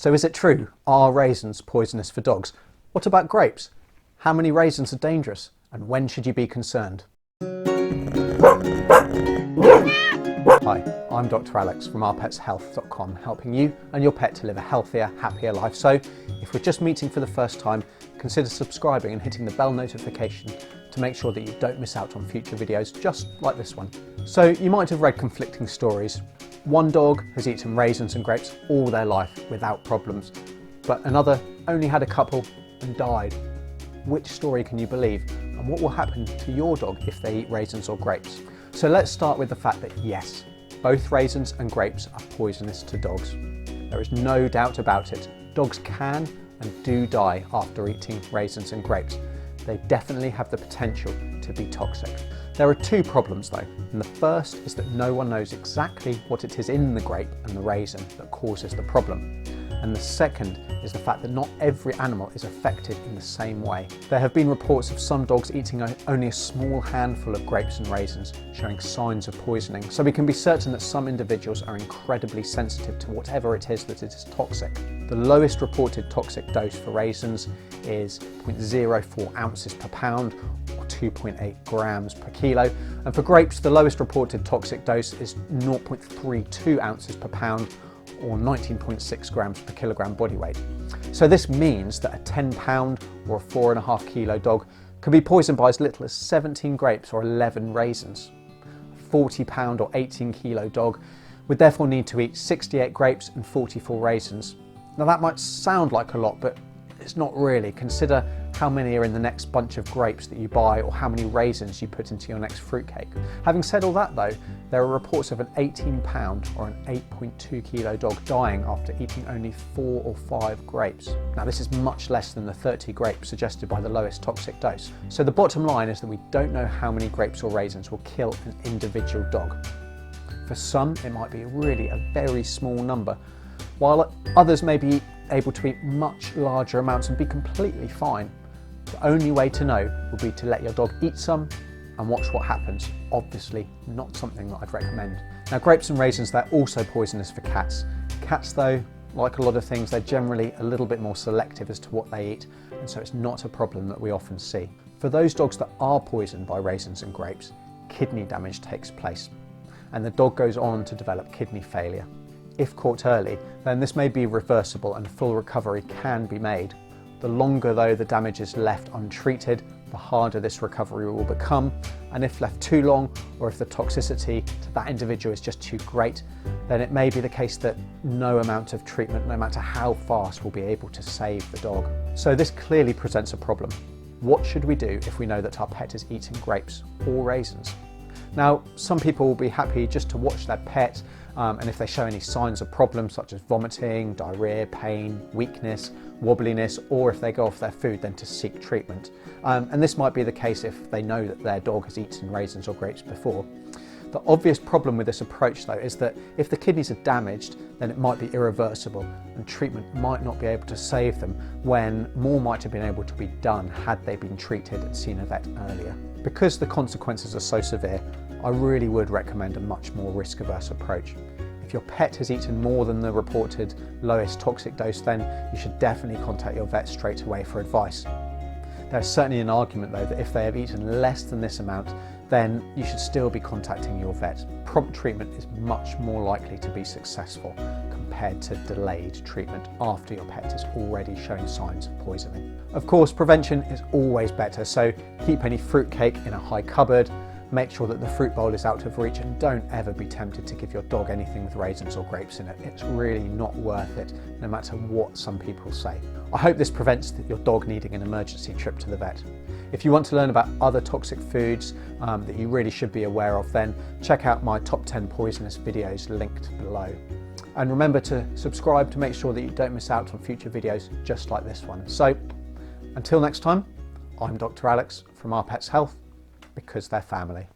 So is it true? Are raisins poisonous for dogs? What about grapes? How many raisins are dangerous? And when should you be concerned? Hi, I'm Dr. Alex from ourpetshealth.com, helping you and your pet to live a healthier, happier life. So if we're just meeting for the first time, consider subscribing and hitting the bell notification to make sure that you don't miss out on future videos just like this one. So you might have read conflicting stories. One dog has eaten raisins and grapes all their life without problems, but another only had a couple and died. Which story can you believe? And what will happen to your dog if they eat raisins or grapes? So let's start with the fact that yes, both raisins and grapes are poisonous to dogs. There is no doubt about it. Dogs can and do die after eating raisins and grapes. They definitely have the potential to be toxic. There are two problems though, and the first is that no one knows exactly what it is in the grape and the raisin that causes the problem. And the second is the fact that not every animal is affected in the same way. There have been reports of some dogs eating only a small handful of grapes and raisins, showing signs of poisoning. So we can be certain that some individuals are incredibly sensitive to whatever it is that is toxic. The lowest reported toxic dose for raisins is 0.04 ounces per pound, or 2.8 grams per kilo. And for grapes, the lowest reported toxic dose is 0.32 ounces per pound, or 19.6 grams per kilogram body weight. So this means that a 10 pound or a 4.5 kilo dog can be poisoned by as little as 17 grapes or 11 raisins. A 40 pound or 18 kilo dog would therefore need to eat 68 grapes and 44 raisins. Now that might sound like a lot, but it's not really. Consider how many are in the next bunch of grapes that you buy, or how many raisins you put into your next fruitcake. Having said all that though, there are reports of an 18 pound or an 8.2 kilo dog dying after eating only 4 or 5 grapes. Now this is much less than the 30 grapes suggested by the lowest toxic dose. So the bottom line is that we don't know how many grapes or raisins will kill an individual dog. For some, it might be really a very small number, while others may be able to eat much larger amounts and be completely fine. The only way to know would be to let your dog eat some and watch what happens. Obviously not something that I'd recommend. Now grapes and raisins, they're also poisonous for cats. Cats though, like a lot of things, they're generally a little bit more selective as to what they eat, and so it's not a problem that we often see. For those dogs that are poisoned by raisins and grapes, kidney damage takes place, and the dog goes on to develop kidney failure. If caught early, then this may be reversible and full recovery can be made. The longer though the damage is left untreated, the harder this recovery will become, and if left too long, or if the toxicity to that individual is just too great, then it may be the case that no amount of treatment, no matter how fast, will be able to save the dog. So this clearly presents a problem. What should we do if we know that our pet is eating grapes or raisins? Now, some people will be happy just to watch their pet, and if they show any signs of problems such as vomiting, diarrhea, pain, weakness, wobbliness, or if they go off their food, then to seek treatment. And this might be the case if they know that their dog has eaten raisins or grapes before. The obvious problem with this approach though is that if the kidneys are damaged, then it might be irreversible and treatment might not be able to save them, when more might have been able to be done had they been treated and seen a vet earlier. Because the consequences are so severe, I really would recommend a much more risk-averse approach. If your pet has eaten more than the reported lowest toxic dose, then you should definitely contact your vet straight away for advice. There's certainly an argument though that if they have eaten less than this amount, then you should still be contacting your vet. Prompt treatment is much more likely to be successful compared to delayed treatment after your pet is already showing signs of poisoning. Of course, prevention is always better, so keep any fruitcake in a high cupboard, make sure that the fruit bowl is out of reach, and don't ever be tempted to give your dog anything with raisins or grapes in it. It's really not worth it, no matter what some people say. I hope this prevents your dog needing an emergency trip to the vet. If you want to learn about other toxic foods that you really should be aware of, then check out my top 10 poisonous videos linked below. And remember to subscribe to make sure that you don't miss out on future videos just like this one. So until next time, I'm Dr. Alex from Our Pets Health, because they're family.